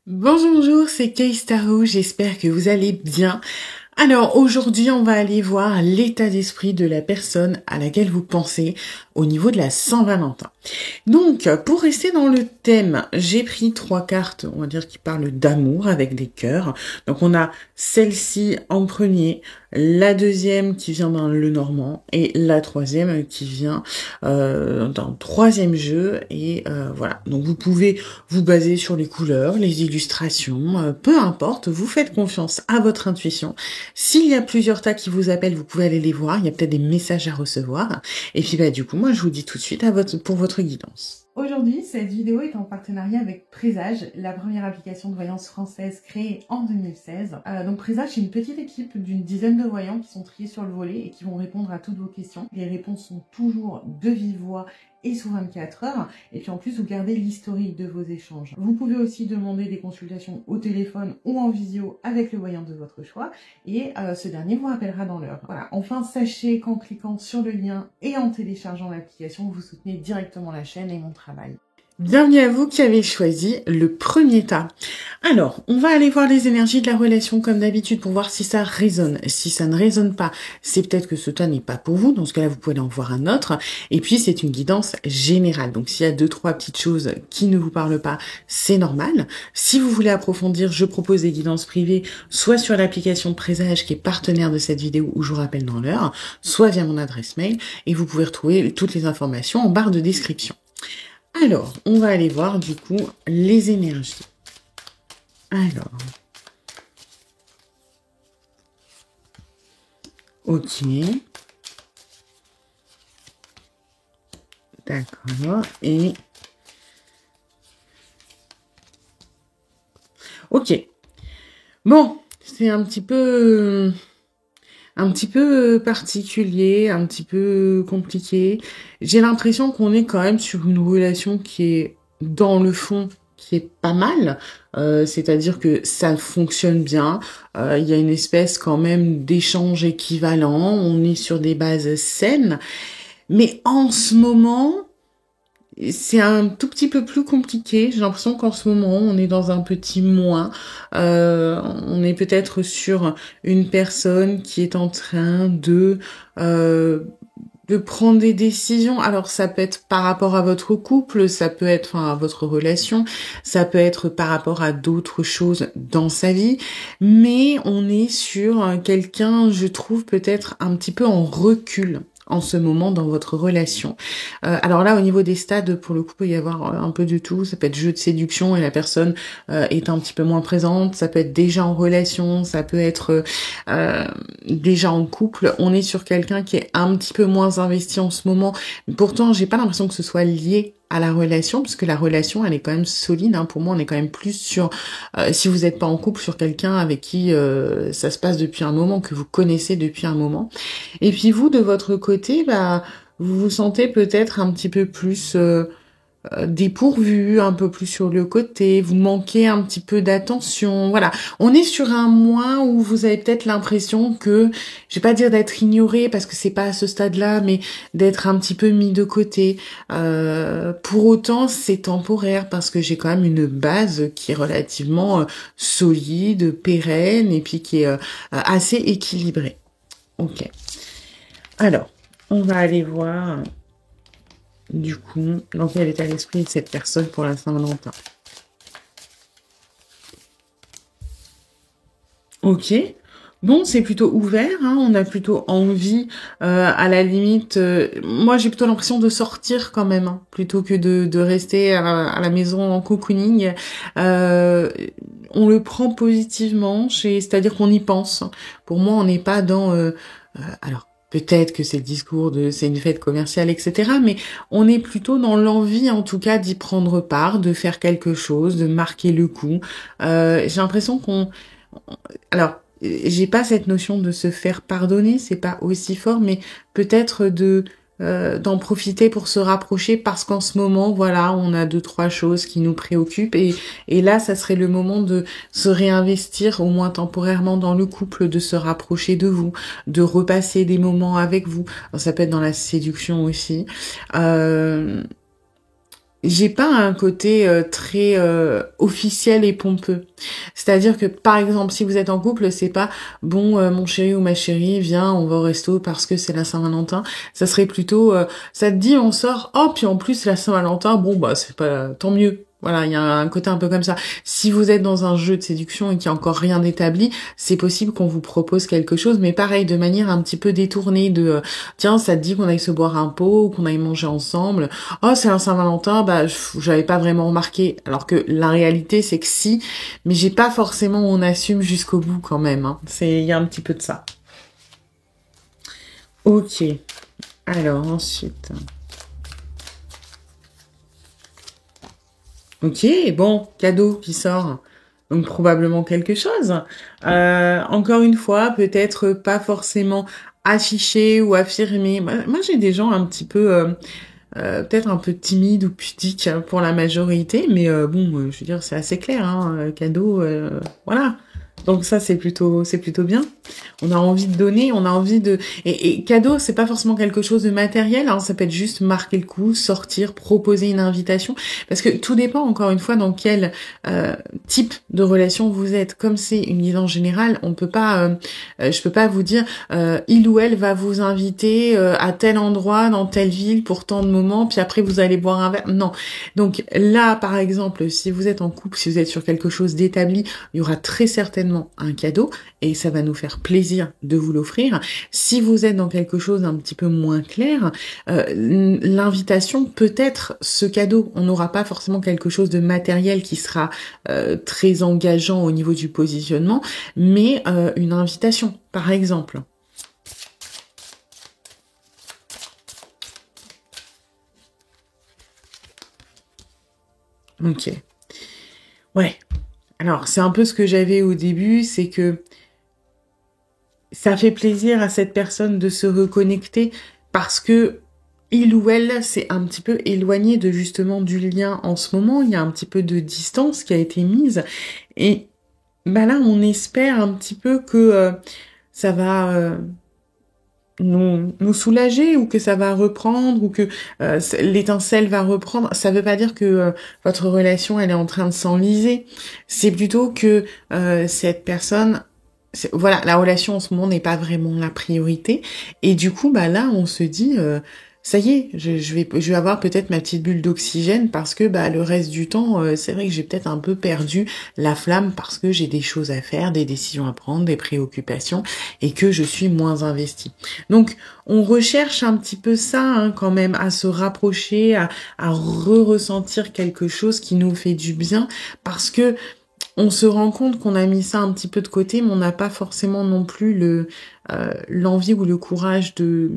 Bonjour, c'est Kay Tarot, j'espère que vous allez bien. Alors aujourd'hui, on va aller voir l'état d'esprit de la personne à laquelle vous pensez au niveau de la Saint-Valentin. Donc, pour rester dans le thème, j'ai pris 3 cartes, on va dire, qui parlent d'amour avec des cœurs. Donc, on a celle-ci en premier, la deuxième qui vient dans le Normand et la troisième qui vient dans le troisième jeu. Et voilà, donc vous pouvez vous baser sur les couleurs, les illustrations, peu importe, vous faites confiance à votre intuition. S'il y a plusieurs tas qui vous appellent, vous pouvez aller les voir, il y a peut-être des messages à recevoir. Et puis du coup, moi je vous dis tout de suite pour votre guidance. Aujourd'hui, cette vidéo est en partenariat avec Présage, la première application de voyance française créée en 2016. Donc Présage, c'est une petite équipe d'une dizaine de voyants qui sont triés sur le volet et qui vont répondre à toutes vos questions. Les réponses sont toujours de vive voix et sous 24 heures. Et puis en plus, vous gardez l'historique de vos échanges. Vous pouvez aussi demander des consultations au téléphone ou en visio avec le voyant de votre choix. Et ce dernier vous rappellera dans l'heure. Voilà. Enfin, sachez qu'en cliquant sur le lien et en téléchargeant l'application, vous soutenez directement la chaîne et mon travail. Bienvenue à vous qui avez choisi le premier tas. Alors, on va aller voir les énergies de la relation comme d'habitude pour voir si ça résonne. Si ça ne résonne pas, c'est peut-être que ce tas n'est pas pour vous. Dans ce cas-là, vous pouvez en voir un autre. Et puis, c'est une guidance générale. Donc, s'il y a 2-3 petites choses qui ne vous parlent pas, c'est normal. Si vous voulez approfondir, je propose des guidances privées, soit sur l'application Présage qui est partenaire de cette vidéo où je vous rappelle dans l'heure, soit via mon adresse mail. Et vous pouvez retrouver toutes les informations en barre de description. Alors, on va aller voir du coup les énergies. Alors. Ok. D'accord. Et. Ok. Bon, c'est un petit peu particulier, un petit peu compliqué. J'ai l'impression qu'on est quand même sur une relation qui est dans le fond, qui est pas mal. C'est-à-dire que ça fonctionne bien. Il y a une espèce quand même d'échange équivalent. On est sur des bases saines. Mais en ce moment, c'est un tout petit peu plus compliqué. J'ai l'impression qu'en ce moment, on est dans un petit moins. On est peut-être sur une personne qui est en train de prendre des décisions. Alors, ça peut être par rapport à votre couple, ça peut être à votre relation, ça peut être par rapport à d'autres choses dans sa vie. Mais on est sur quelqu'un, je trouve, peut-être un petit peu en recul en ce moment dans votre relation. Alors là, au niveau des stades, pour le coup, il peut y avoir un peu de tout. Ça peut être jeu de séduction et la personne est un petit peu moins présente. Ça peut être déjà en relation, ça peut être déjà en couple. On est sur quelqu'un qui est un petit peu moins investi en ce moment. Pourtant, j'ai pas l'impression que ce soit lié à la relation, parce que la relation, elle est quand même solide. Pour moi, on est quand même plus sur, si vous n'êtes pas en couple, sur quelqu'un avec qui ça se passe depuis un moment, que vous connaissez depuis un moment. Et puis vous, de votre côté, vous vous sentez peut-être un petit peu plus dépourvu, un peu plus sur le côté, vous manquez un petit peu d'attention, voilà. On est sur un mois où vous avez peut-être l'impression que, je vais pas dire d'être ignoré parce que c'est pas à ce stade-là, mais d'être un petit peu mis de côté. Pour autant, c'est temporaire parce que j'ai quand même une base qui est relativement solide, pérenne et puis qui est assez équilibrée. Ok. Alors, on va aller voir du coup dans quel état d'esprit de cette personne pour la Saint-Valentin. Ok. Bon, c'est plutôt ouvert, on a plutôt envie, à la limite, moi j'ai plutôt l'impression de sortir quand même, plutôt que de rester à la maison en cocooning. On le prend positivement, c'est-à-dire qu'on y pense. Pour moi, on n'est pas dans... alors, peut-être que c'est le discours de c'est une fête commerciale, etc. Mais on est plutôt dans l'envie, en tout cas, d'y prendre part, de faire quelque chose, de marquer le coup. J'ai l'impression alors, j'ai pas cette notion de se faire pardonner, c'est pas aussi fort, mais peut-être d'en profiter pour se rapprocher parce qu'en ce moment, voilà, on a 2-3 choses qui nous préoccupent et là, ça serait le moment de se réinvestir, au moins temporairement dans le couple, de se rapprocher de vous, de repasser des moments avec vous. Alors, ça peut être dans la séduction aussi. j'ai pas un côté très officiel et pompeux. C'est-à-dire que par exemple, si vous êtes en couple, c'est pas bon mon chéri ou ma chérie, viens, on va au resto parce que c'est la Saint-Valentin. Ça serait plutôt ça te dit on sort, oh puis en plus la Saint-Valentin, bon bah c'est pas tant mieux. Voilà, il y a un côté un peu comme ça. Si vous êtes dans un jeu de séduction et qu'il n'y a encore rien d'établi, c'est possible qu'on vous propose quelque chose, mais pareil, de manière un petit peu détournée de tiens, ça te dit qu'on aille se boire un pot ou qu'on aille manger ensemble. Oh, c'est un Saint-Valentin, bah j'avais pas vraiment remarqué. Alors que la réalité, c'est que si, mais j'ai pas forcément on assume jusqu'au bout quand même. Hein. Il y a un petit peu de ça. Ok. Alors ensuite. Ok, bon, cadeau qui sort. Donc probablement quelque chose. Encore une fois, peut-être pas forcément affiché ou affirmé. Moi, j'ai des gens un petit peu, peut-être un peu timides ou pudiques pour la majorité, mais bon, je veux dire, c'est assez clair, hein, cadeau, voilà. Donc ça, c'est plutôt bien. On a envie de donner, on a envie de... Et cadeau, c'est pas forcément quelque chose de matériel, hein, ça peut être juste marquer le coup, sortir, proposer une invitation, parce que tout dépend, encore une fois, dans quel type de relation vous êtes. Comme c'est une guidance générale, on peut pas, je peux pas vous dire, il ou elle va vous inviter à tel endroit, dans telle ville, pour tant de moments, puis après vous allez boire un verre. Non. Donc là, par exemple, si vous êtes en couple, si vous êtes sur quelque chose d'établi, il y aura très certainement un cadeau et ça va nous faire plaisir de vous l'offrir. Si vous êtes dans quelque chose un petit peu moins clair, l'invitation peut être ce cadeau. On n'aura pas forcément quelque chose de matériel qui sera très engageant au niveau du positionnement, mais une invitation, par exemple. Ok. Ouais. Alors, c'est un peu ce que j'avais au début, c'est que ça fait plaisir à cette personne de se reconnecter parce que il ou elle s'est un petit peu éloigné de justement du lien en ce moment. Il y a un petit peu de distance qui a été mise. Et bah là, on espère un petit peu que ça va nous soulager ou que ça va reprendre ou que l'étincelle va reprendre. Ça veut pas dire que votre relation, elle est en train de s'enliser. C'est plutôt que cette personne voilà, la relation en ce moment n'est pas vraiment la priorité. Et du coup, bah là, on se dit, ça y est, je vais avoir peut-être ma petite bulle d'oxygène parce que bah le reste du temps, c'est vrai que j'ai peut-être un peu perdu la flamme parce que j'ai des choses à faire, des décisions à prendre, des préoccupations et que je suis moins investie. Donc, on recherche un petit peu ça hein, quand même, à se rapprocher, à ressentir quelque chose qui nous fait du bien parce que on se rend compte qu'on a mis ça un petit peu de côté, mais on n'a pas forcément non plus l'envie ou le courage de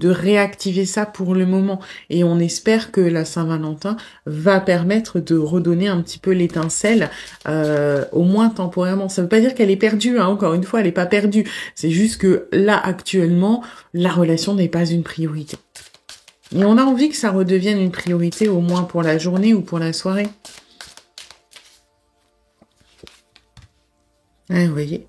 réactiver ça pour le moment. Et on espère que la Saint-Valentin va permettre de redonner un petit peu l'étincelle, au moins temporairement. Ça veut pas dire qu'elle est perdue, hein, encore une fois, elle est pas perdue. C'est juste que là, actuellement, la relation n'est pas une priorité. Et on a envie que ça redevienne une priorité, au moins pour la journée ou pour la soirée. Ouais, vous voyez,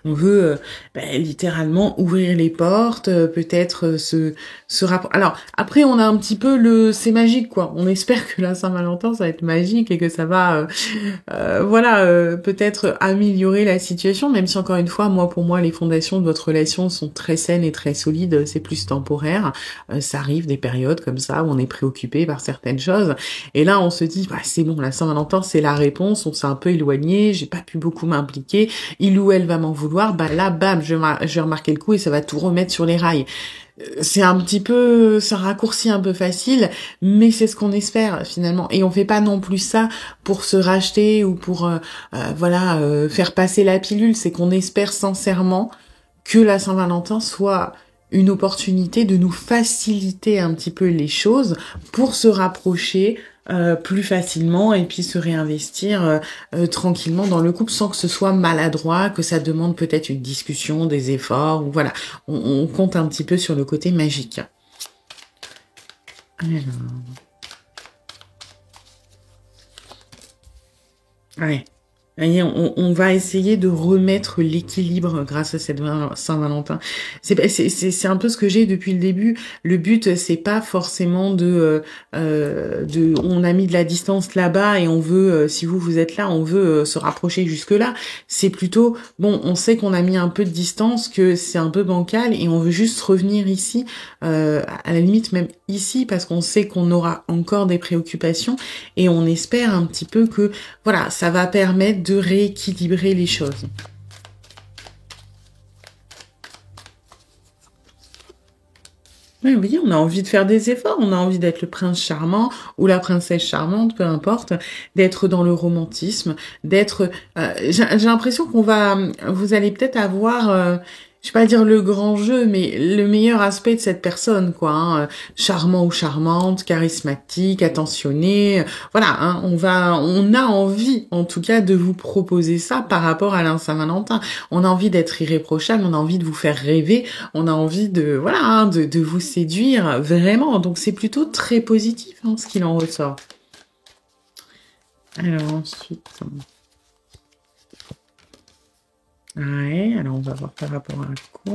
on veut littéralement ouvrir les portes, peut-être se rapport. Alors après, on a un petit peu c'est magique quoi. On espère que la Saint-Valentin ça va être magique et que ça va, peut-être améliorer la situation. Même si encore une fois, pour moi, les fondations de votre relation sont très saines et très solides. C'est plus temporaire. Ça arrive des périodes comme ça où on est préoccupé par certaines choses. Et là, on se dit, c'est bon, la Saint-Valentin c'est la réponse. On s'est un peu éloigné. J'ai pas pu beaucoup m'impliquer. Il ou elle va m'en vouloir, là, bam, je vais remarquer le coup et ça va tout remettre sur les rails. C'est un raccourci un peu facile, mais c'est ce qu'on espère finalement. Et on fait pas non plus ça pour se racheter ou pour, faire passer la pilule. C'est qu'on espère sincèrement que la Saint-Valentin soit une opportunité de nous faciliter un petit peu les choses pour se rapprocher plus facilement et puis se réinvestir tranquillement dans le couple sans que ce soit maladroit, que ça demande peut-être une discussion, des efforts, ou voilà. On compte un petit peu sur le côté magique. Alors... Ouais. Et on va essayer de remettre l'équilibre grâce à cette Saint-Valentin. C'est un peu ce que j'ai depuis le début. Le but, c'est pas forcément on a mis de la distance là-bas et on veut, si vous êtes là, on veut se rapprocher jusque-là. C'est plutôt, bon, on sait qu'on a mis un peu de distance, que c'est un peu bancal et on veut juste revenir ici, à la limite même ici, parce qu'on sait qu'on aura encore des préoccupations et on espère un petit peu que, voilà, ça va permettre de rééquilibrer les choses. Oui, oui, on a envie de faire des efforts, on a envie d'être le prince charmant ou la princesse charmante, peu importe, d'être dans le romantisme, d'être... j'ai l'impression vous allez peut-être avoir, je vais pas dire le grand jeu, mais le meilleur aspect de cette personne, quoi. Hein, charmant ou charmante, charismatique, attentionné, voilà. Hein, on a envie, en tout cas, de vous proposer ça par rapport à l'Saint Valentin. On a envie d'être irréprochable, on a envie de vous faire rêver, on a envie de vous séduire vraiment. Donc c'est plutôt très positif, hein, ce qu'il en ressort. Alors ensuite. Ouais, alors on va voir par rapport à quoi.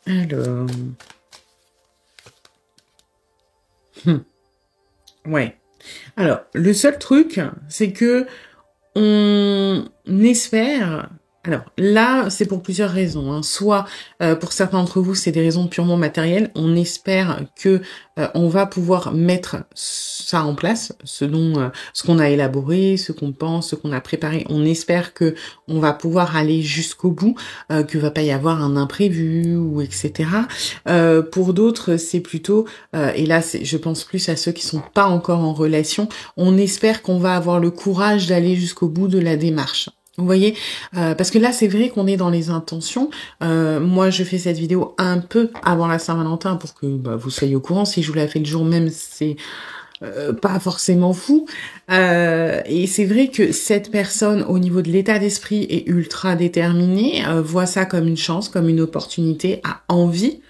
Alors. Ouais. Alors, le seul truc, c'est que on espère... Alors là, c'est pour plusieurs raisons. Hein. Soit, pour certains d'entre vous, c'est des raisons purement matérielles. On espère que on va pouvoir mettre ça en place, ce qu'on a élaboré, ce qu'on pense, ce qu'on a préparé. On espère que on va pouvoir aller jusqu'au bout, que va pas y avoir un imprévu ou etc. Pour d'autres, c'est plutôt, et là, je pense plus à ceux qui sont pas encore en relation. On espère qu'on va avoir le courage d'aller jusqu'au bout de la démarche. Vous voyez, parce que là, c'est vrai qu'on est dans les intentions. Moi, je fais cette vidéo un peu avant la Saint-Valentin pour que vous soyez au courant. Si je vous la fais le jour même, c'est pas forcément fou. Et c'est vrai que cette personne, au niveau de l'état d'esprit, est ultra déterminée, voit ça comme une chance, comme une opportunité, a envie.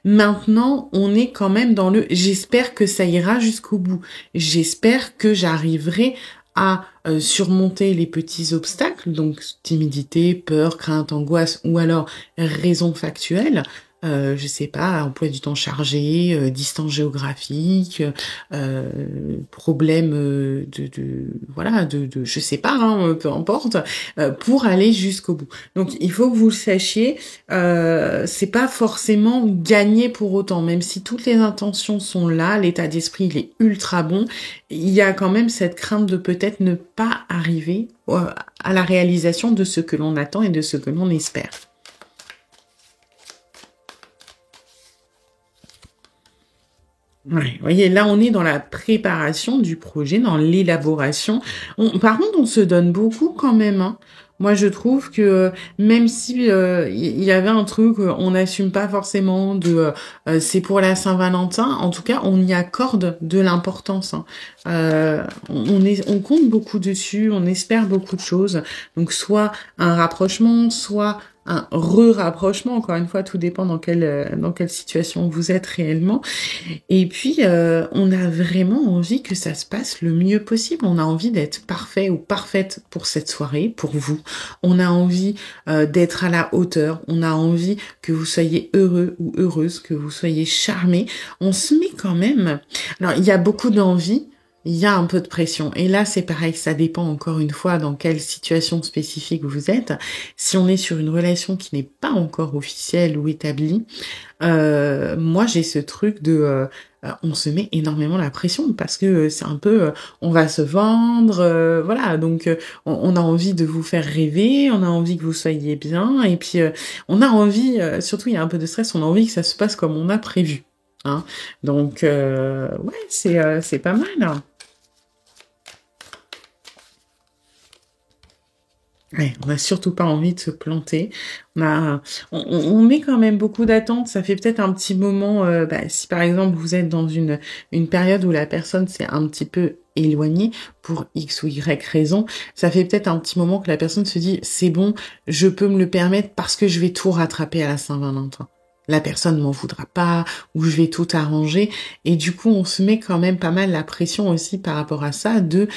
Maintenant, on est quand même dans le « j'espère que ça ira jusqu'au bout ». J'espère que j'arriverai à surmonter les petits obstacles, donc timidité, peur, crainte, angoisse, ou alors raison factuelle, je sais pas, emploi du temps chargé, distance géographique, problème de je sais pas, hein, peu importe, pour aller jusqu'au bout. Donc il faut que vous le sachiez, c'est pas forcément gagné pour autant, même si toutes les intentions sont là, l'état d'esprit il est ultra bon, il y a quand même cette crainte de peut-être ne pas arriver à la réalisation de ce que l'on attend et de ce que l'on espère. Ouais, vous voyez, là, on est dans la préparation du projet, dans l'élaboration. Par contre, on se donne beaucoup quand même. Hein. Moi, je trouve que même si il y avait un truc, on n'assume pas forcément c'est pour la Saint-Valentin. En tout cas, on y accorde de l'importance. Hein. On compte beaucoup dessus, on espère beaucoup de choses. Donc, soit un rapprochement, soit un re-rapprochement. Encore une fois, tout dépend dans quelle situation vous êtes réellement. Et puis, on a vraiment envie que ça se passe le mieux possible. On a envie d'être parfait ou parfaite pour cette soirée, pour vous. On a envie d'être à la hauteur. On a envie que vous soyez heureux ou heureuse, que vous soyez charmés. On se met quand même... Alors, il y a beaucoup d'envie. Il y a un peu de pression. Et là, c'est pareil, ça dépend encore une fois dans quelle situation spécifique vous êtes. Si on est sur une relation qui n'est pas encore officielle ou établie, moi, j'ai ce truc on se met énormément la pression parce que c'est un peu, on va se vendre, voilà. Donc, on a envie de vous faire rêver, on a envie que vous soyez bien. Et puis, on a envie, surtout, il y a un peu de stress, on a envie que ça se passe comme on a prévu. Hein. Donc, ouais, c'est pas mal. Hein. Ouais, on n'a surtout pas envie de se planter. On met quand même beaucoup d'attentes. Ça fait peut-être un petit moment, si par exemple vous êtes dans une période où la personne s'est un petit peu éloignée pour X ou Y raison, ça fait peut-être un petit moment que la personne se dit c'est bon, je peux me le permettre parce que je vais tout rattraper à la Saint-Valentin. la personne m'en voudra pas, ou je vais tout arranger. Et du coup, on se met quand même pas mal la pression aussi par rapport à ça de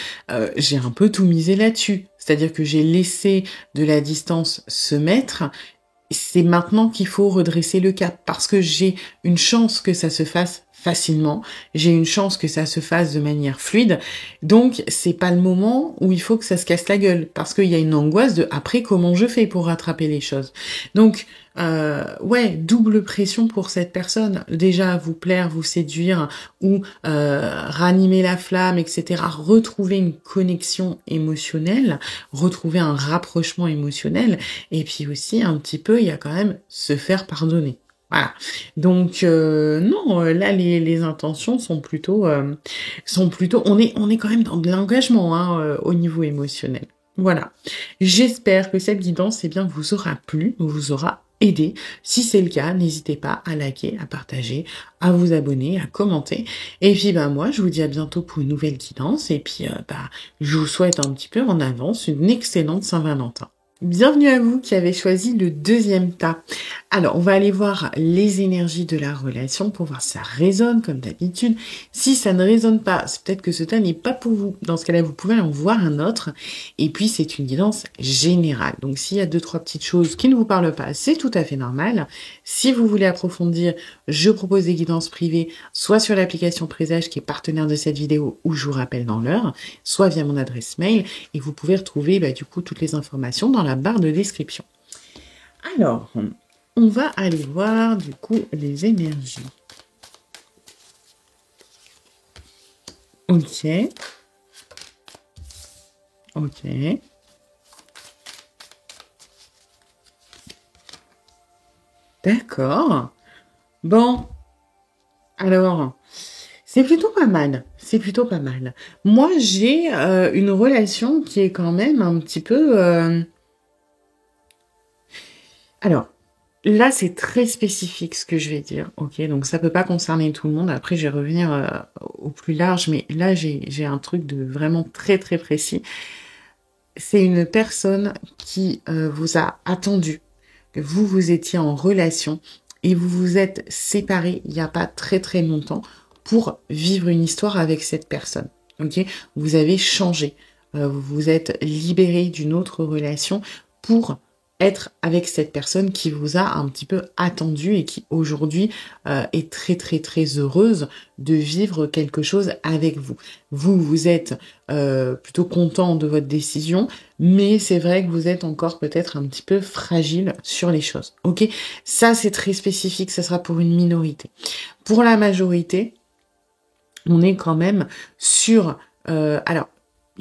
j'ai un peu tout misé là-dessus. C'est-à-dire que j'ai laissé de la distance se mettre. C'est maintenant qu'il faut redresser le cap parce que j'ai une chance que ça se fasse facilement, j'ai une chance que ça se fasse de manière fluide, donc c'est pas le moment où il faut que ça se casse la gueule, parce qu'il y a une angoisse de après comment je fais pour rattraper les choses. Donc ouais, double pression pour cette personne, déjà vous plaire, vous séduire, ou ranimer la flamme, etc., retrouver une connexion émotionnelle, retrouver un rapprochement émotionnel, et puis aussi un petit peu, il y a quand même se faire pardonner. Voilà. Donc non, là les intentions sont plutôt on est quand même dans de l'engagement au niveau émotionnel. Voilà. J'espère que cette guidance vous aura plu, vous aura aidé. Si c'est le cas, n'hésitez pas à liker, à partager, à vous abonner, à commenter. Et puis moi je vous dis à bientôt pour une nouvelle guidance et puis je vous souhaite un petit peu en avance une excellente Saint-Valentin. Bienvenue à vous qui avez choisi le deuxième tas. Alors, on va aller voir les énergies de la relation pour voir si ça résonne comme d'habitude. Si ça ne résonne pas, c'est peut-être que ce tas n'est pas pour vous. Dans ce cas-là, vous pouvez en voir un autre. Et puis, c'est une guidance générale. Donc, s'il y a 2-3 petites choses qui ne vous parlent pas, c'est tout à fait normal. Si vous voulez approfondir, je propose des guidances privées, soit sur l'application Présage qui est partenaire de cette vidéo, ou je vous rappelle dans l'heure, soit via mon adresse mail. Et vous pouvez retrouver du coup toutes les informations dans la barre de description. Alors, on va aller voir du coup les énergies. Ok. D'accord. Bon. Alors, c'est plutôt pas mal. Moi, j'ai une relation qui est quand même un petit peu... Alors, là, c'est très spécifique ce que je vais dire, ok? Donc, ça peut pas concerner tout le monde. Après, je vais revenir au plus large, mais là, j'ai un truc de vraiment très, très précis. C'est une personne qui vous a attendu, que vous étiez en relation et vous vous êtes séparés il n'y a pas très, très longtemps pour vivre une histoire avec cette personne, ok? Vous avez changé, vous vous êtes libéré d'une autre relation pour être avec cette personne qui vous a un petit peu attendu et qui aujourd'hui est très très très heureuse de vivre quelque chose avec vous. Vous êtes plutôt content de votre décision, mais c'est vrai que vous êtes encore peut-être un petit peu fragile sur les choses. Ok, ça c'est très spécifique, ça sera pour une minorité. Pour la majorité, on est quand même sur... alors,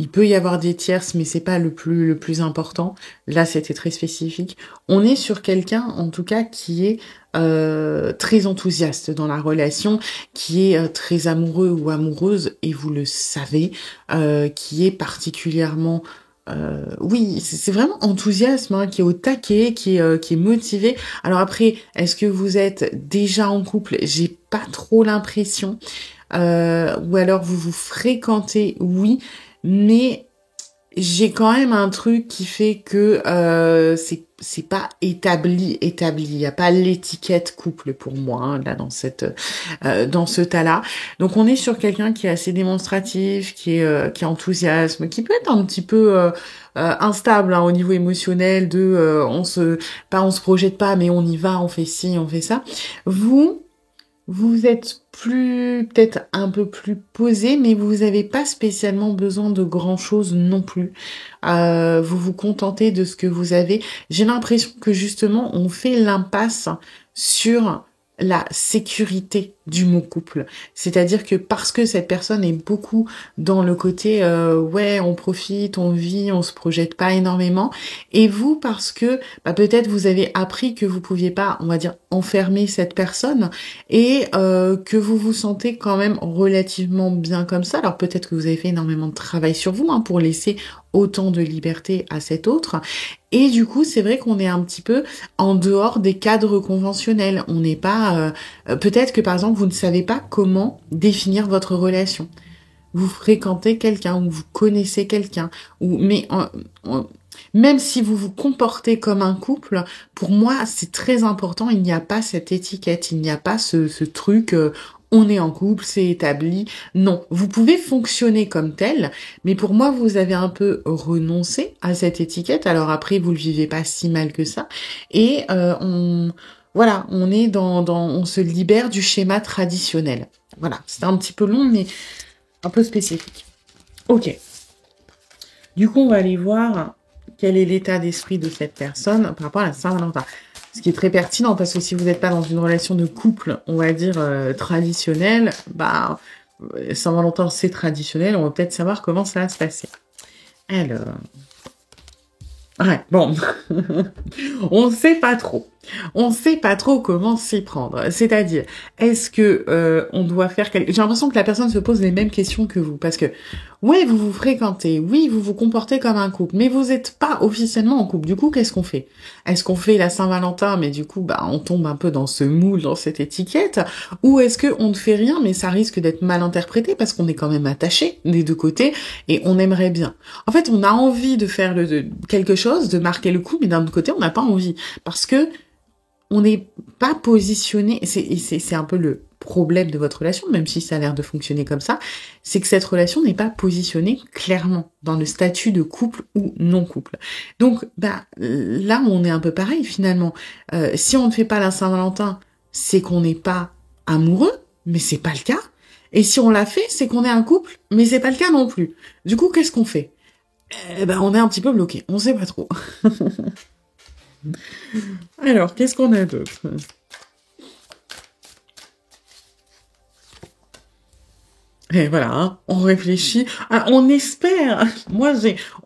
il peut y avoir des tierces, mais c'est pas le plus important. Là, c'était très spécifique. On est sur quelqu'un, en tout cas, qui est très enthousiaste dans la relation, qui est très amoureux ou amoureuse, et vous le savez, qui est particulièrement... oui, c'est vraiment enthousiasme, qui est au taquet, qui est motivé. Alors après, est-ce que vous êtes déjà en couple? J'ai pas trop l'impression. Ou alors vous vous fréquentez, oui, mais j'ai quand même un truc qui fait que c'est pas établi. Il n'y a pas l'étiquette couple pour moi là dans ce tas-là. Donc on est sur quelqu'un qui est assez démonstratif, qui est enthousiasme, qui peut être un petit peu instable au niveau émotionnel de on se projette pas, mais on y va, on fait ci, on fait ça. Vous êtes peut-être un peu plus posé, mais vous n'avez pas spécialement besoin de grand-chose non plus. Vous vous contentez de ce que vous avez. J'ai l'impression que justement, on fait l'impasse sur la sécurité du mot couple. C'est-à-dire que parce que cette personne est beaucoup dans le côté ouais, on profite, on vit, on se projette pas énormément, et vous parce que peut-être vous avez appris que vous pouviez pas, on va dire, enfermer cette personne et que vous vous sentez quand même relativement bien comme ça. Alors peut-être que vous avez fait énormément de travail sur vous pour laisser autant de liberté à cet autre. Et du coup, c'est vrai qu'on est un petit peu en dehors des cadres conventionnels. On n'est pas... peut-être que, par exemple, vous ne savez pas comment définir votre relation. Vous fréquentez quelqu'un ou vous connaissez quelqu'un. Mais Même si vous vous comportez comme un couple, pour moi, c'est très important. Il n'y a pas cette étiquette, il n'y a pas ce truc, on est en couple, c'est établi. Non, vous pouvez fonctionner comme tel, mais pour moi, vous avez un peu renoncé à cette étiquette. Alors après, vous le vivez pas si mal que ça. Et voilà, on est on se libère du schéma traditionnel. Voilà, c'est un petit peu long, mais un peu spécifique. Ok. Du coup, on va aller voir quel est l'état d'esprit de cette personne par rapport à la Saint-Valentin. Ce qui est très pertinent, parce que si vous n'êtes pas dans une relation de couple, on va dire, traditionnelle, bah, Saint-Valentin, c'est traditionnel, on va peut-être savoir comment ça va se passer. Alors... Ouais, bon, on sait pas trop. On sait pas trop comment s'y prendre. C'est-à-dire, est-ce que on doit faire quelque... J'ai l'impression que la personne se pose les mêmes questions que vous, parce que oui, vous vous fréquentez, oui, vous vous comportez comme un couple, mais vous n'êtes pas officiellement en couple. Du coup, qu'est-ce qu'on fait? Est-ce qu'on fait la Saint-Valentin, mais du coup, bah, on tombe un peu dans ce moule, dans cette étiquette, ou est-ce que on ne fait rien, mais ça risque d'être mal interprété parce qu'on est quand même attaché des deux côtés et on aimerait bien. En fait, on a envie de faire quelque chose, de marquer le coup, mais d'un autre côté, on n'a pas envie parce que on n'est pas positionné, c'est un peu le problème de votre relation, même si ça a l'air de fonctionner comme ça, c'est que cette relation n'est pas positionnée clairement dans le statut de couple ou non couple. Donc, bah, là, on est un peu pareil finalement. Si on ne fait pas la Saint-Valentin, c'est qu'on n'est pas amoureux, mais c'est pas le cas. Et si on l'a fait, c'est qu'on est un couple, mais c'est pas le cas non plus. Du coup, qu'est-ce qu'on fait? Ben, on est un petit peu bloqué. On sait pas trop. Alors, qu'est-ce qu'on a d'autre? Et voilà, hein, on réfléchit. Ah, on espère,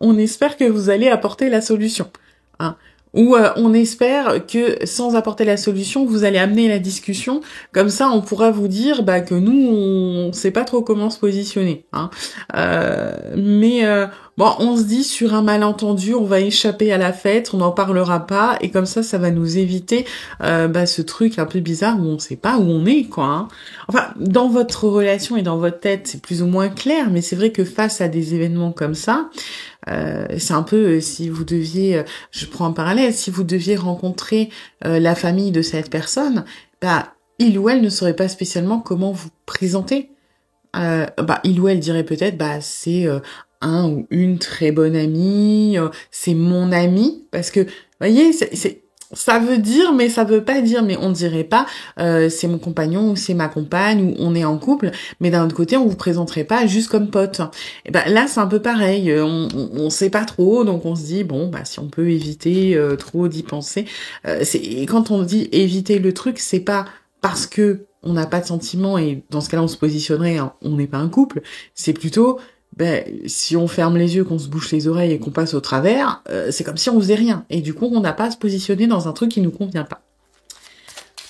on espère que vous allez apporter la solution. Hein. Ou on espère que sans apporter la solution, vous allez amener la discussion. Comme ça, on pourra vous dire bah, que nous, on sait pas trop comment se positionner. Hein. Bon, on se dit sur un malentendu, on va échapper à la fête, on n'en parlera pas, et comme ça va nous éviter ce truc un peu bizarre où on sait pas où on est, quoi. Hein. Enfin, dans votre relation et dans votre tête, c'est plus ou moins clair, mais c'est vrai que face à des événements comme ça, c'est un peu si vous deviez, je prends un parallèle, si vous deviez rencontrer la famille de cette personne, bah il ou elle ne saurait pas spécialement comment vous présenter. Il ou elle dirait peut-être, c'est un ou une très bonne amie, c'est mon ami, parce que, vous voyez, ça veut dire, mais ça veut pas dire, mais on dirait pas, c'est mon compagnon ou c'est ma compagne ou on est en couple, mais d'un autre côté, on vous présenterait pas juste comme pote. Et là, c'est un peu pareil, on sait pas trop, donc on se dit, bon, si on peut éviter trop d'y penser, et quand on dit éviter le truc, c'est pas parce que on n'a pas de sentiments et dans ce cas-là, on se positionnerait, hein, on n'est pas un couple, c'est plutôt... si on ferme les yeux, qu'on se bouche les oreilles et qu'on passe au travers, c'est comme si on faisait rien. Et du coup, on n'a pas à se positionner dans un truc qui nous convient pas.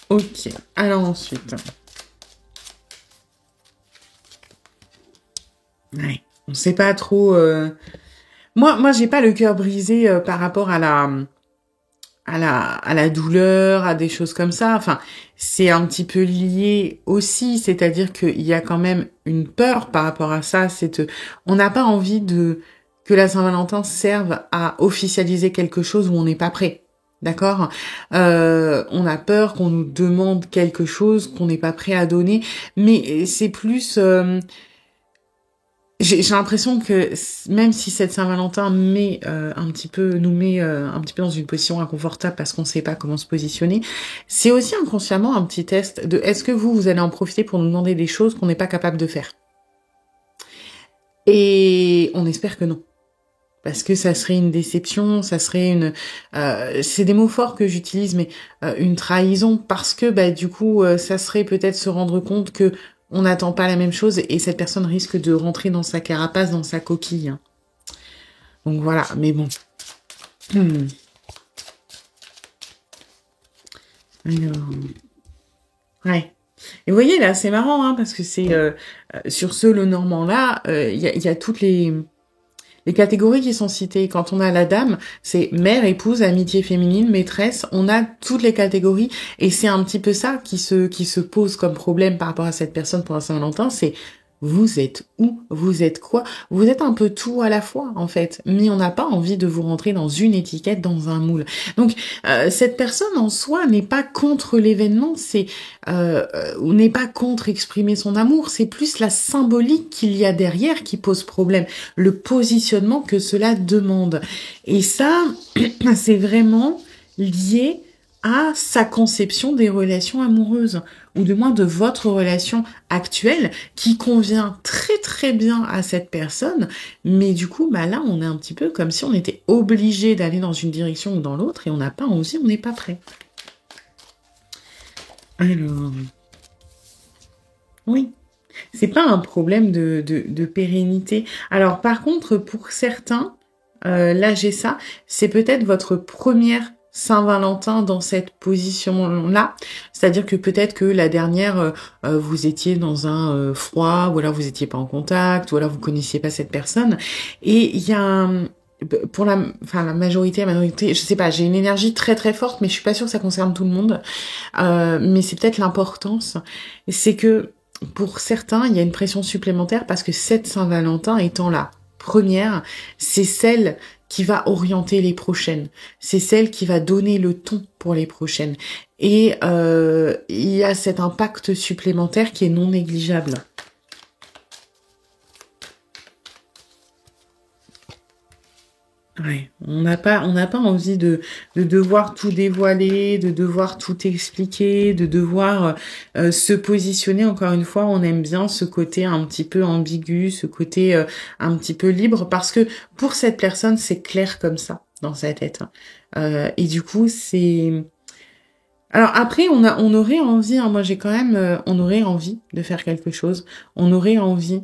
Ok. Alors ensuite. Ouais. On sait pas trop... Moi, j'ai pas le cœur brisé par rapport à la douleur, à des choses comme ça. Enfin, c'est un petit peu lié aussi, c'est-à-dire qu'il y a quand même une peur par rapport à ça. On n'a pas envie que la Saint-Valentin serve à officialiser quelque chose où on n'est pas prêt. D'accord? On a peur qu'on nous demande quelque chose qu'on n'est pas prêt à donner, mais c'est plus... J'ai l'impression que même si cette Saint-Valentin nous met un petit peu dans une position inconfortable parce qu'on ne sait pas comment se positionner, c'est aussi inconsciemment un petit test de est-ce que vous allez en profiter pour nous demander des choses qu'on n'est pas capable de faire. Et on espère que non. Parce que ça serait une déception, ça serait c'est des mots forts que j'utilise, mais une trahison, parce que du coup, ça serait peut-être se rendre compte que on n'attend pas la même chose et cette personne risque de rentrer dans sa carapace, dans sa coquille. Hein. Donc voilà, mais bon. Alors... Ouais. Et vous voyez, là, c'est marrant, hein, parce que c'est... sur ce le normand-là, il y a toutes les catégories qui sont citées. Quand on a la dame, c'est mère, épouse, amitié féminine, maîtresse. On a toutes les catégories. Et c'est un petit peu ça qui se pose comme problème par rapport à cette personne pour la Saint-Valentin. C'est vous êtes où, vous êtes quoi, vous êtes un peu tout à la fois en fait, mais on n'a pas envie de vous rentrer dans une étiquette, dans un moule. Donc cette personne en soi n'est pas contre l'événement, ou n'est pas contre exprimer son amour, c'est plus la symbolique qu'il y a derrière qui pose problème, le positionnement que cela demande. Et ça, c'est vraiment lié à sa conception des relations amoureuses, ou du moins de votre relation actuelle, qui convient très très bien à cette personne, mais du coup, bah là, on est un petit peu comme si on était obligé d'aller dans une direction ou dans l'autre, et on n'a pas envie, on n'est pas prêt. Alors, oui, c'est pas un problème de pérennité. Alors, par contre, pour certains, là j'ai ça, c'est peut-être votre première Saint-Valentin dans cette position-là, c'est-à-dire que peut-être que la dernière, vous étiez dans un froid, ou alors vous étiez pas en contact, ou alors vous connaissiez pas cette personne, et il y a pour la majorité, je sais pas, j'ai une énergie très très forte, mais je suis pas sûre que ça concerne tout le monde, mais c'est peut-être l'importance, c'est que pour certains, il y a une pression supplémentaire parce que cette Saint-Valentin étant la première, c'est celle qui va orienter les prochaines. C'est celle qui va donner le ton pour les prochaines. Et il y a cet impact supplémentaire qui est non négligeable. Ouais, on n'a pas envie de devoir tout dévoiler, de devoir tout expliquer, de devoir se positionner. Encore une fois, on aime bien ce côté un petit peu ambigu, ce côté un petit peu libre, parce que pour cette personne, c'est clair comme ça dans sa tête. Et du coup, c'est... Alors après, on aurait envie, hein, moi j'ai quand même, on aurait envie de faire quelque chose, on aurait envie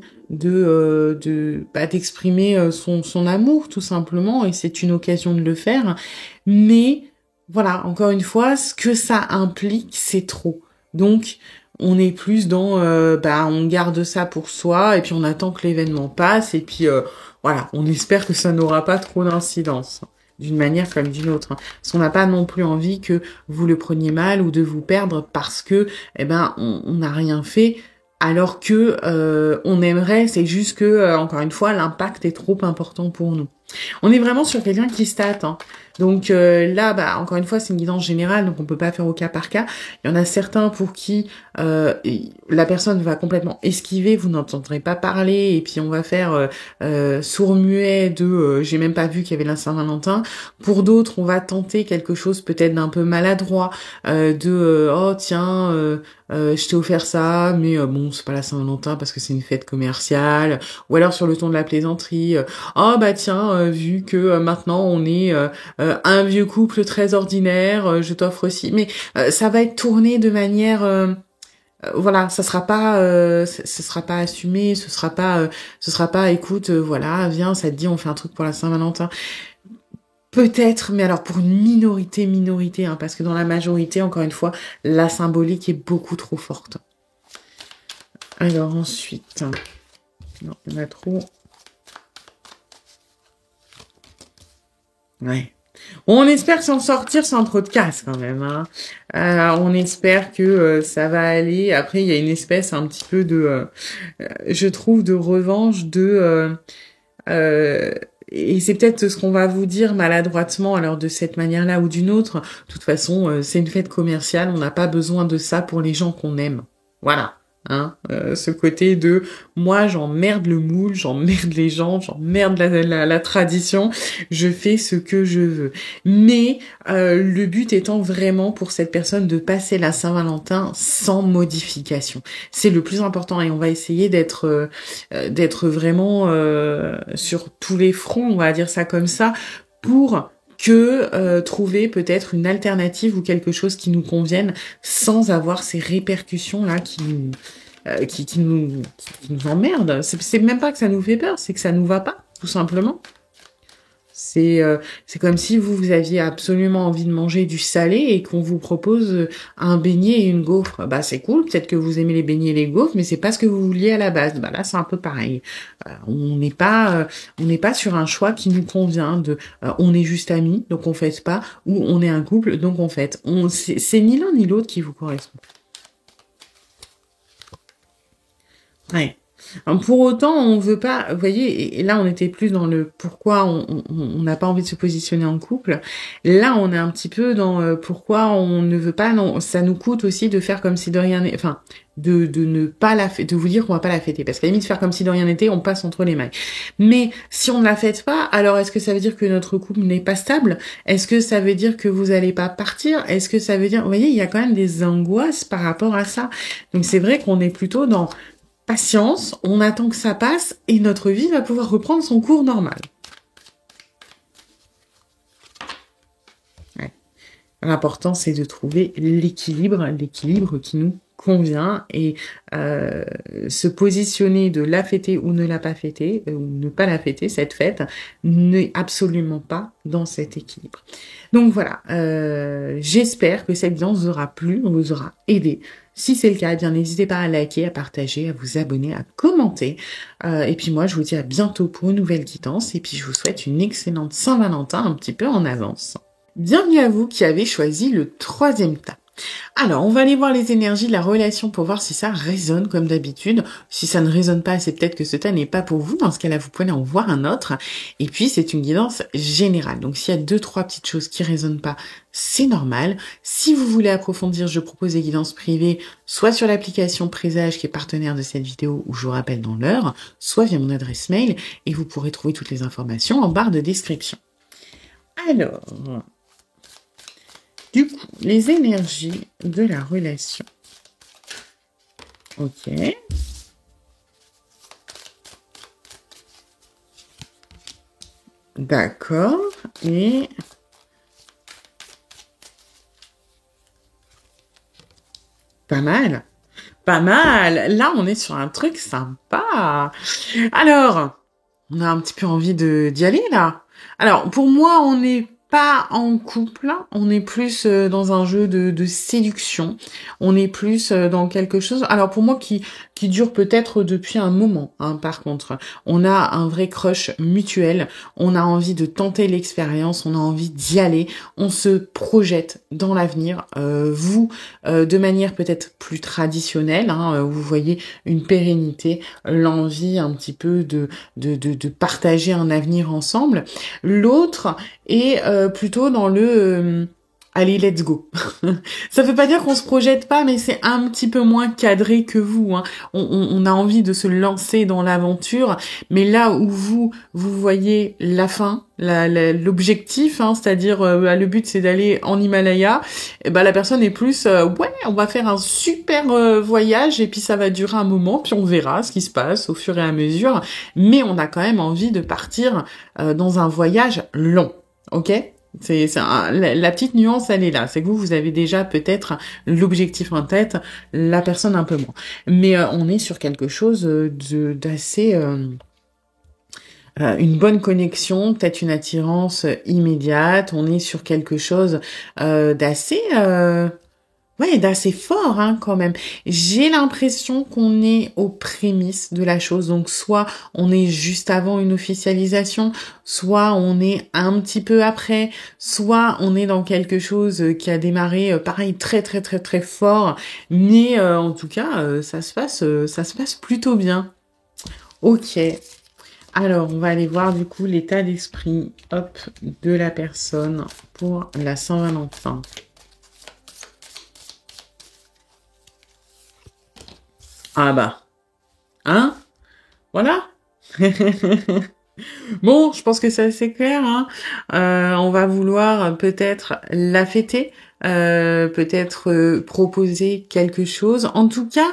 d'exprimer son amour tout simplement, et c'est une occasion de le faire. Mais voilà, encore une fois, ce que ça implique, c'est trop. Donc on est plus dans, on garde ça pour soi, et puis on attend que l'événement passe, et puis voilà, on espère que ça n'aura pas trop d'incidence, d'une manière comme d'une autre. Parce qu'on n'a pas non plus envie que vous le preniez mal ou de vous perdre parce que, on n'a rien fait, alors que on aimerait, c'est juste que, encore une fois, l'impact est trop important pour nous. On est vraiment sur quelqu'un qui se tâte, hein. Donc là, encore une fois, c'est une guidance générale, donc on peut pas faire au cas par cas. Il y en a certains pour qui la personne va complètement esquiver, vous n'entendrez pas parler, et puis on va faire sourd-muet de j'ai même pas vu qu'il y avait la Saint-Valentin. Pour d'autres, on va tenter quelque chose peut-être d'un peu maladroit, oh tiens, je t'ai offert ça, mais bon, c'est pas la Saint-Valentin parce que c'est une fête commerciale. Ou alors sur le ton de la plaisanterie, oh bah tiens, vu que maintenant on est un vieux couple très ordinaire, je t'offre aussi. Mais ça va être tourné de manière voilà, ça sera pas ce sera pas assumé, ce sera pas écoute, voilà, viens, ça te dit on fait un truc pour la Saint-Valentin. Peut-être, mais alors pour une minorité, hein, parce que dans la majorité, encore une fois, la symbolique est beaucoup trop forte. Alors ensuite, non, il y en a trop. Ouais. On espère s'en sortir sans trop de casse quand même, hein. On espère que ça va aller. Après, il y a une espèce un petit peu de, je trouve, de revanche et c'est peut-être ce qu'on va vous dire maladroitement, alors de cette manière-là ou d'une autre. De toute façon, c'est une fête commerciale, on n'a pas besoin de ça pour les gens qu'on aime. Voilà. Hein, ce côté de moi j'emmerde le moule, j'emmerde les gens, j'emmerde la tradition, je fais ce que je veux. Mais le but étant vraiment pour cette personne de passer la Saint-Valentin sans modification. C'est le plus important et on va essayer d'être vraiment sur tous les fronts, on va dire ça comme ça, pour trouver peut-être une alternative ou quelque chose qui nous convienne sans avoir ces répercussions là qui nous emmerdent. C'est même pas que ça nous fait peur, c'est que ça nous va pas, tout simplement. C'est comme si vous aviez absolument envie de manger du salé et qu'on vous propose un beignet et une gaufre. Bah c'est cool, peut-être que vous aimez les beignets et les gaufres, mais c'est pas ce que vous vouliez à la base. Bah là c'est un peu pareil. On n'est pas sur un choix qui nous convient de on est juste amis donc on fête pas, ou on est un couple donc on fête. C'est ni l'un ni l'autre qui vous correspond. Ouais. Pour autant, on veut pas, vous voyez, et là on était plus dans le pourquoi on n'a pas envie de se positionner en couple. Là, on est un petit peu dans pourquoi on ne veut pas. Non, ça nous coûte aussi de faire comme si de rien n'était, enfin, de ne pas la fêter, de vous dire qu'on va pas la fêter, parce qu'à la limite faire comme si de rien n'était, on passe entre les mailles. Mais si on ne la fête pas, alors est-ce que ça veut dire que notre couple n'est pas stable? Est-ce que ça veut dire que vous allez pas partir? Est-ce que ça veut dire, vous voyez, il y a quand même des angoisses par rapport à ça. Donc c'est vrai qu'on est plutôt dans patience, on attend que ça passe et notre vie va pouvoir reprendre son cours normal. Ouais. L'important, c'est de trouver l'équilibre qui nous convient et se positionner de la fêter ou ne la pas fêter, ou ne pas la fêter, cette fête, n'est absolument pas dans cet équilibre. Donc voilà, j'espère que cette vidéo vous aura plu, vous aura aidé. Si c'est le cas, eh bien n'hésitez pas à liker, à partager, à vous abonner, à commenter. Et puis moi, je vous dis à bientôt pour une nouvelle guidance. Et puis je vous souhaite une excellente Saint-Valentin un petit peu en avance. Bienvenue à vous qui avez choisi le 3e tas. Alors, on va aller voir les énergies de la relation pour voir si ça résonne comme d'habitude. Si ça ne résonne pas, c'est peut-être que ce tas n'est pas pour vous. Dans ce cas-là, vous pouvez en voir un autre. Et puis, c'est une guidance générale. Donc, s'il y a 2-3 petites choses qui résonnent pas, c'est normal. Si vous voulez approfondir, je propose des guidances privées, soit sur l'application Présage qui est partenaire de cette vidéo, où je vous rappelle dans l'heure, soit via mon adresse mail. Et vous pourrez trouver toutes les informations en barre de description. Alors... du coup, les énergies de la relation. Ok. D'accord. Et... pas mal. Pas mal. Là, on est sur un truc sympa. Alors, on a un petit peu envie d'y aller, là. Alors, pour moi, on n'est pas en couple, on est plus dans un jeu de séduction, on est plus dans quelque chose, alors pour moi qui dure peut-être depuis un moment, hein, par contre, on a un vrai crush mutuel, on a envie de tenter l'expérience, on a envie d'y aller, on se projette dans l'avenir, vous, de manière peut-être plus traditionnelle, hein, vous voyez une pérennité, l'envie un petit peu de partager un avenir ensemble. L'autre est plutôt dans le allez, let's go. Ça veut pas dire qu'on se projette pas, mais c'est un petit peu moins cadré que vous. Hein. On a envie de se lancer dans l'aventure, mais là où vous voyez la fin, l'objectif, hein, c'est-à-dire le but c'est d'aller en Himalaya, et ben la personne est plus ouais, on va faire un super voyage et puis ça va durer un moment, puis on verra ce qui se passe au fur et à mesure, mais on a quand même envie de partir dans un voyage long, ok? La petite nuance, elle est là. C'est que vous avez déjà peut-être l'objectif en tête, la personne un peu moins. Mais on est sur quelque chose d'assez... une bonne connexion, peut-être une attirance immédiate. On est sur quelque chose d'assez... ouais, d'assez fort, hein, quand même. J'ai l'impression qu'on est aux prémices de la chose. Donc, soit on est juste avant une officialisation, soit on est un petit peu après, soit on est dans quelque chose qui a démarré, pareil, très, très, très, très fort. Mais, en tout cas, ça se passe plutôt bien. Ok. Alors, on va aller voir, du coup, l'état d'esprit, hop, de la personne pour la Saint-Valentin. Ah bah, hein? Voilà. Bon, je pense que c'est assez clair, hein. On va vouloir peut-être la fêter, peut-être proposer quelque chose. En tout cas,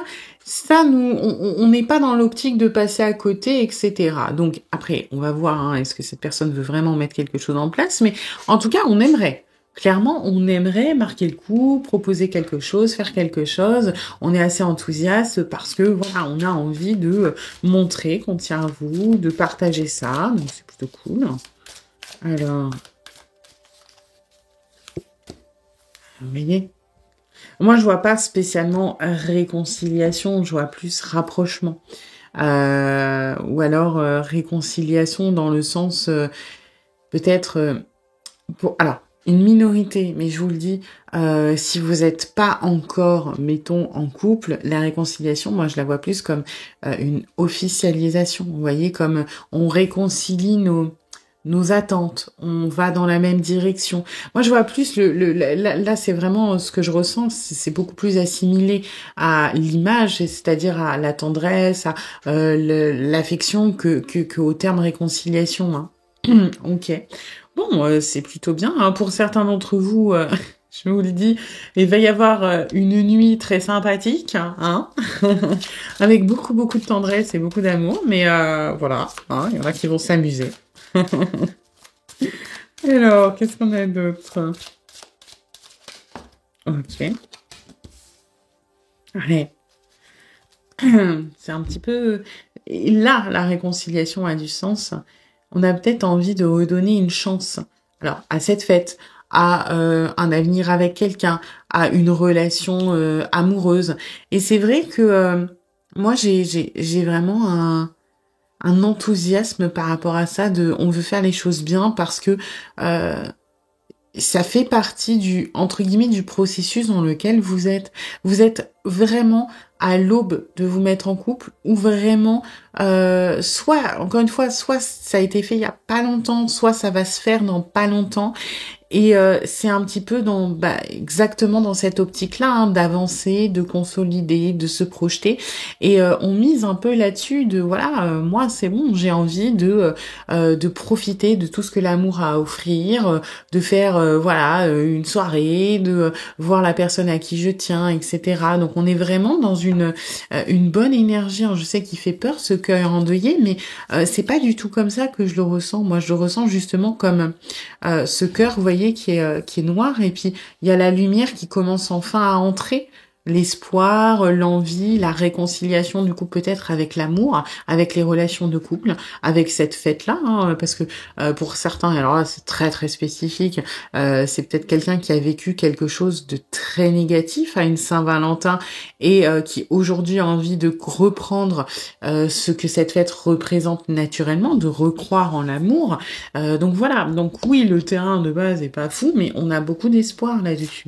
ça, on n'est pas dans l'optique de passer à côté, etc. Donc après, on va voir, hein, est-ce que cette personne veut vraiment mettre quelque chose en place, mais en tout cas, on aimerait. Clairement, on aimerait marquer le coup, proposer quelque chose, faire quelque chose. On est assez enthousiaste parce que voilà, on a envie de montrer qu'on tient à vous, de partager ça. Donc c'est plutôt cool. Alors, vous voyez, moi je vois pas spécialement réconciliation, je vois plus rapprochement. Ou alors réconciliation dans le sens peut-être alors. une minorité, mais je vous le dis, si vous n'êtes pas encore, mettons, en couple, la réconciliation, moi je la vois plus comme une officialisation. Vous voyez, comme on réconcilie nos attentes, on va dans la même direction. Moi, je vois plus là, c'est vraiment ce que je ressens, c'est beaucoup plus assimilé à l'image, c'est-à-dire à la tendresse, à l'affection que au terme réconciliation. Hein. Ok. Bon, c'est plutôt bien. Hein. Pour certains d'entre vous, je vous le dis, il va y avoir une nuit très sympathique, hein, avec beaucoup, beaucoup de tendresse et beaucoup d'amour. Mais voilà, hein, il y en a qui vont s'amuser. Alors, qu'est-ce qu'on a d'autre? Ok. Allez. C'est un petit peu... Et là, la réconciliation a du sens. On a peut-être envie de redonner une chance. Alors, à cette fête, à un avenir avec quelqu'un, à une relation amoureuse. Et c'est vrai que moi, j'ai vraiment un enthousiasme par rapport à ça. On veut faire les choses bien parce que ça fait partie du, entre guillemets, du processus dans lequel vous êtes. Vous êtes vraiment à l'aube de vous mettre en couple ou vraiment, soit, encore une fois, soit ça a été fait il y a pas longtemps, soit ça va se faire dans pas longtemps. Et c'est un petit peu exactement dans cette optique-là, hein, d'avancer, de consolider, de se projeter. Et on mise un peu là-dessus de voilà, moi c'est bon, j'ai envie de profiter de tout ce que l'amour a à offrir, de faire voilà une soirée, de voir la personne à qui je tiens, etc. Donc on est vraiment dans une bonne énergie. Hein. Je sais qu'il fait peur ce cœur endeuillé, mais c'est pas du tout comme ça que je le ressens. Moi je le ressens justement comme ce cœur, vous voyez, qui est noir, et puis il y a la lumière qui commence enfin à entrer, l'espoir, l'envie, la réconciliation du coup peut-être avec l'amour, avec les relations de couple, avec cette fête-là, hein, parce que pour certains, alors là c'est très très spécifique, c'est peut-être quelqu'un qui a vécu quelque chose de très négatif à une Saint-Valentin et qui aujourd'hui a envie de reprendre ce que cette fête représente naturellement, de recroire en l'amour. Donc voilà, donc oui, le terrain de base est pas fou, mais on a beaucoup d'espoir là-dessus.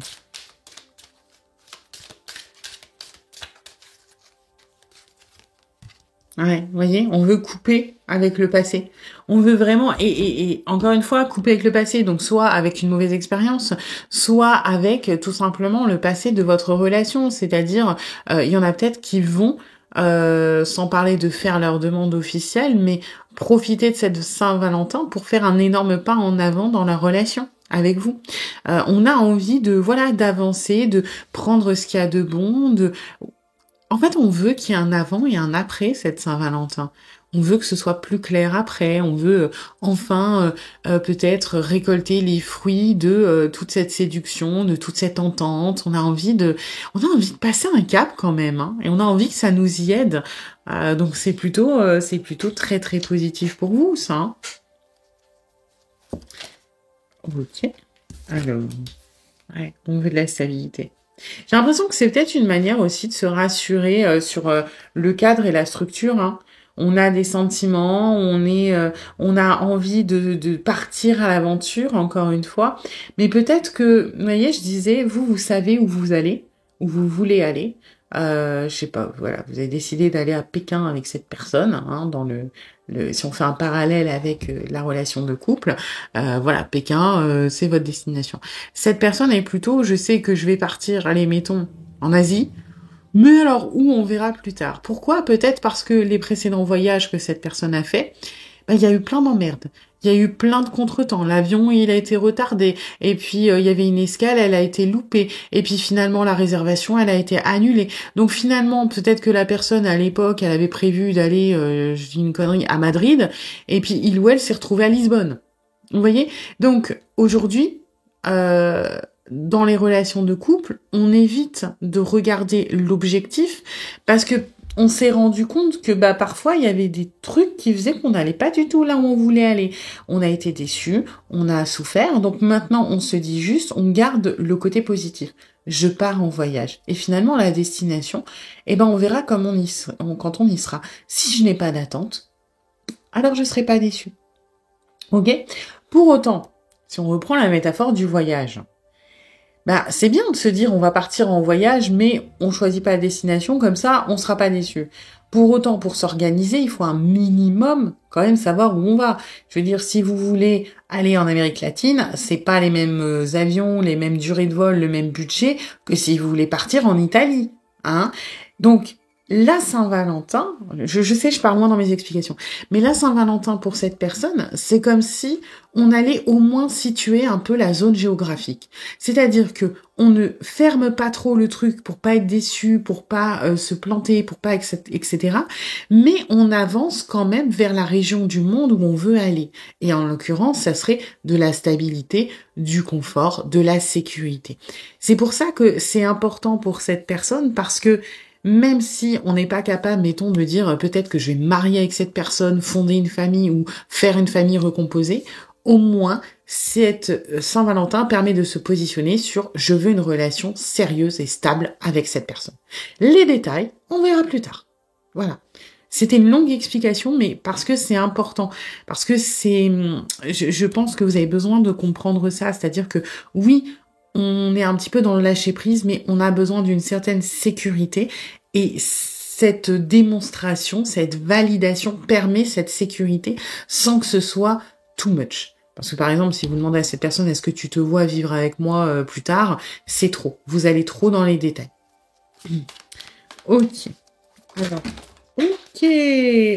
Ouais, vous voyez, on veut couper avec le passé. On veut vraiment, et encore une fois, couper avec le passé, donc soit avec une mauvaise expérience, soit avec tout simplement le passé de votre relation. C'est-à-dire, il y en a peut-être qui vont, sans parler de faire leur demande officielle, mais profiter de cette Saint-Valentin pour faire un énorme pas en avant dans la relation avec vous. On a envie de, voilà, d'avancer, de prendre ce qu'il y a de bon, en fait, on veut qu'il y ait un avant et un après cette Saint-Valentin. On veut que ce soit plus clair après. On veut enfin peut-être récolter les fruits de toute cette séduction, de toute cette entente. On a envie de passer un cap quand même, hein, et on a envie que ça nous y aide. Donc c'est plutôt très très positif pour vous, ça. Hein. Ok. Alors, ouais, on veut de la stabilité. J'ai l'impression que c'est peut-être une manière aussi de se rassurer sur le cadre et la structure. Hein. On a des sentiments, on a envie de partir à l'aventure, encore une fois. Mais peut-être que, vous voyez, je disais, vous savez où vous allez, où vous voulez aller. Je sais pas, voilà, vous avez décidé d'aller à Pékin avec cette personne, hein, si on fait un parallèle avec la relation de couple, voilà, Pékin, c'est votre destination. Cette personne est plutôt, je sais que je vais partir, allez, mettons, en Asie, mais alors où on verra plus tard. Pourquoi? Peut-être parce que les précédents voyages que cette personne a fait, il y a eu plein d'emmerdes. Il y a eu plein de contretemps. L'avion, il a été retardé. Et puis, il y avait une escale, elle a été loupée. Et puis, finalement, la réservation, elle a été annulée. Donc, finalement, peut-être que la personne, à l'époque, elle avait prévu d'aller, je dis une connerie, à Madrid. Et puis, il ou elle s'est retrouvé à Lisbonne. Vous voyez? Donc, aujourd'hui, dans les relations de couple, on évite de regarder l'objectif parce que on s'est rendu compte que parfois il y avait des trucs qui faisaient qu'on n'allait pas du tout là où on voulait aller. On a été déçus, on a souffert, donc maintenant on se dit juste, on garde le côté positif. Je pars en voyage. Et finalement la destination, on verra quand on y sera. Si je n'ai pas d'attente, alors je serai pas déçue. Ok ? Pour autant, si on reprend la métaphore du voyage, bah, c'est bien de se dire on va partir en voyage, mais on choisit pas la destination, comme ça, on sera pas déçu. Pour autant, pour s'organiser, il faut un minimum quand même savoir où on va. Je veux dire, si vous voulez aller en Amérique latine, c'est pas les mêmes avions, les mêmes durées de vol, le même budget que si vous voulez partir en Italie, hein. Donc, la Saint-Valentin, je sais, je parle moins dans mes explications, mais la Saint-Valentin pour cette personne, c'est comme si on allait au moins situer un peu la zone géographique. C'est-à-dire que on ne ferme pas trop le truc pour pas être déçu, pour pas se planter, pour pas etc. Mais on avance quand même vers la région du monde où on veut aller. Et en l'occurrence, ça serait de la stabilité, du confort, de la sécurité. C'est pour ça que c'est important pour cette personne parce que même si on n'est pas capable, mettons, de dire peut-être que je vais me marier avec cette personne, fonder une famille ou faire une famille recomposée, au moins cette Saint-Valentin permet de se positionner sur je veux une relation sérieuse et stable avec cette personne. Les détails, on verra plus tard. Voilà. C'était une longue explication, mais parce que c'est important, parce que je pense que vous avez besoin de comprendre ça, c'est-à-dire que oui, on est un petit peu dans le lâcher prise, mais on a besoin d'une certaine sécurité et cette démonstration, cette validation permet cette sécurité sans que ce soit too much. Parce que par exemple, si vous demandez à cette personne, est-ce que tu te vois vivre avec moi plus tard, c'est trop. Vous allez trop dans les détails. Ok.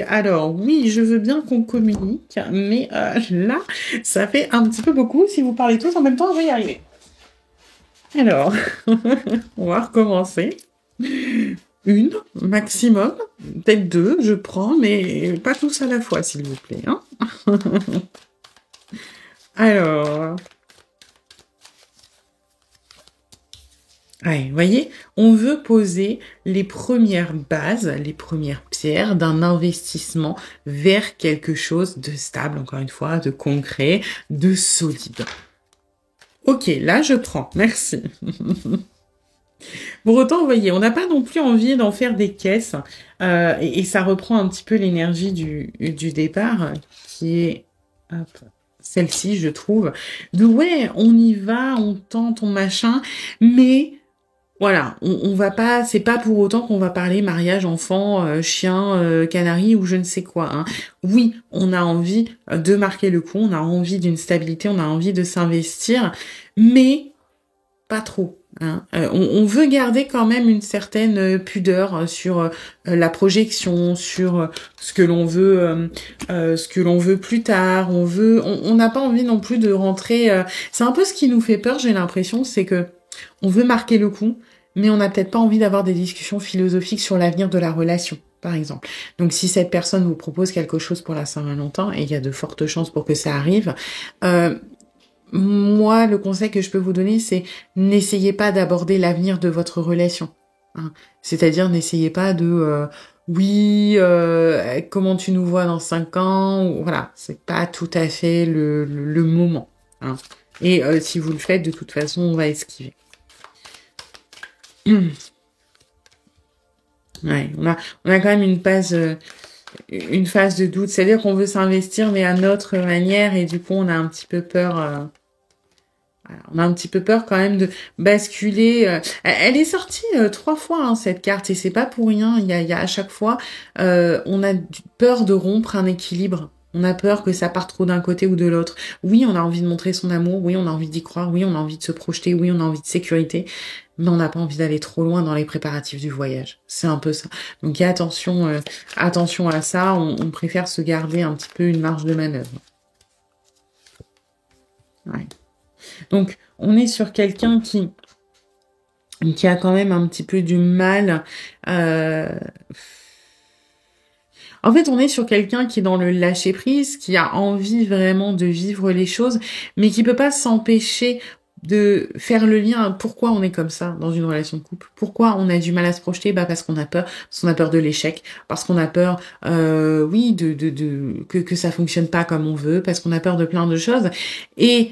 Alors, oui, je veux bien qu'on communique, mais là, ça fait un petit peu beaucoup. Si vous parlez tous en même temps, je vais y arriver. Alors, on va recommencer. Une, maximum, peut-être deux, je prends, mais pas tous à la fois, s'il vous plaît. Hein. Alors, ouais, vous voyez, on veut poser les premières bases, les premières pierres d'un investissement vers quelque chose de stable, encore une fois, de concret, de solide. Ok, là je prends, merci. Pour autant, vous voyez, on n'a pas non plus envie d'en faire des caisses, et ça reprend un petit peu l'énergie du départ, qui est celle-ci, je trouve, de ouais, on y va, on tente, on machin, mais voilà, on va pas, c'est pas pour autant qu'on va parler mariage, enfant, chien, canari ou je ne sais quoi. Hein. Oui, on a envie de marquer le coup, on a envie d'une stabilité, on a envie de s'investir, mais pas trop. Hein. On veut garder quand même une certaine pudeur sur la projection, sur ce que l'on veut plus tard. On n'a pas envie non plus de rentrer. C'est un peu ce qui nous fait peur, j'ai l'impression, c'est que on veut marquer le coup, mais on n'a peut-être pas envie d'avoir des discussions philosophiques sur l'avenir de la relation, par exemple. Donc si cette personne vous propose quelque chose pour la Saint-Valentin, et il y a de fortes chances pour que ça arrive, moi, le conseil que je peux vous donner, c'est n'essayez pas d'aborder l'avenir de votre relation. Hein. C'est-à-dire, n'essayez pas de oui, comment tu nous vois dans 5 ans, ou, voilà, c'est pas tout à fait le moment. Hein. Et si vous le faites, de toute façon, on va esquiver. Ouais, on a quand même une phase de doute. C'est-à-dire qu'on veut s'investir, mais à notre manière, et du coup, on a un petit peu peur. On a un petit peu peur quand même de basculer. Elle est sortie 3 fois hein, cette carte et c'est pas pour rien. Il y a à chaque fois, on a peur de rompre un équilibre. On a peur que ça parte trop d'un côté ou de l'autre. Oui, on a envie de montrer son amour. Oui, on a envie d'y croire. Oui, on a envie de se projeter. Oui, on a envie de sécurité. Mais on n'a pas envie d'aller trop loin dans les préparatifs du voyage. C'est un peu ça. Donc, il y a attention à ça. On préfère se garder un petit peu une marge de manœuvre. Ouais. Donc, on est sur quelqu'un qui a quand même un petit peu du mal. En fait, on est sur quelqu'un qui est dans le lâcher-prise, qui a envie vraiment de vivre les choses, mais qui peut pas s'empêcher de faire le lien. Pourquoi on est comme ça dans une relation de couple? Pourquoi on a du mal à se projeter? Bah parce qu'on a peur de l'échec, parce qu'on a peur, oui, que ça fonctionne pas comme on veut, parce qu'on a peur de plein de choses. Et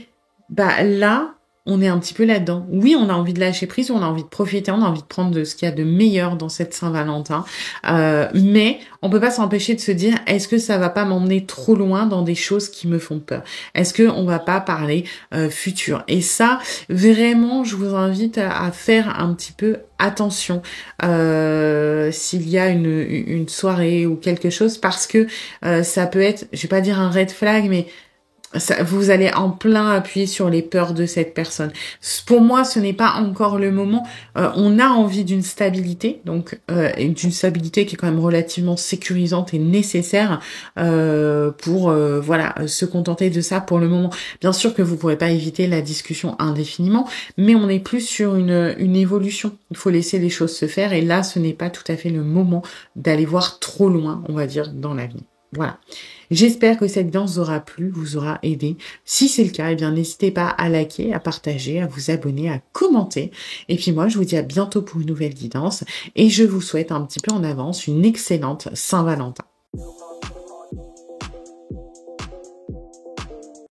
bah là, on est un petit peu là-dedans. Oui, on a envie de lâcher prise, on a envie de profiter, on a envie de prendre de ce qu'il y a de meilleur dans cette Saint-Valentin. Mais on peut pas s'empêcher de se dire, est-ce que ça va pas m'emmener trop loin dans des choses qui me font peur? Est-ce que on va pas parler futur? Et ça, vraiment, je vous invite à faire un petit peu attention s'il y a une soirée ou quelque chose, parce que ça peut être, je vais pas dire un red flag, mais ça, vous allez en plein appuyer sur les peurs de cette personne. Pour moi, ce n'est pas encore le moment. On a envie d'une stabilité, donc d'une stabilité qui est quand même relativement sécurisante et nécessaire pour voilà se contenter de ça pour le moment. Bien sûr que vous pourrez pas éviter la discussion indéfiniment, mais on est plus sur une évolution. Il faut laisser les choses se faire, et là, ce n'est pas tout à fait le moment d'aller voir trop loin, on va dire, dans la vie. Voilà. J'espère que cette danse vous aura plu, vous aura aidé. Si c'est le cas, eh bien, n'hésitez pas à liker, à partager, à vous abonner, à commenter. Et puis moi, je vous dis à bientôt pour une nouvelle guidance, et je vous souhaite un petit peu en avance une excellente Saint-Valentin.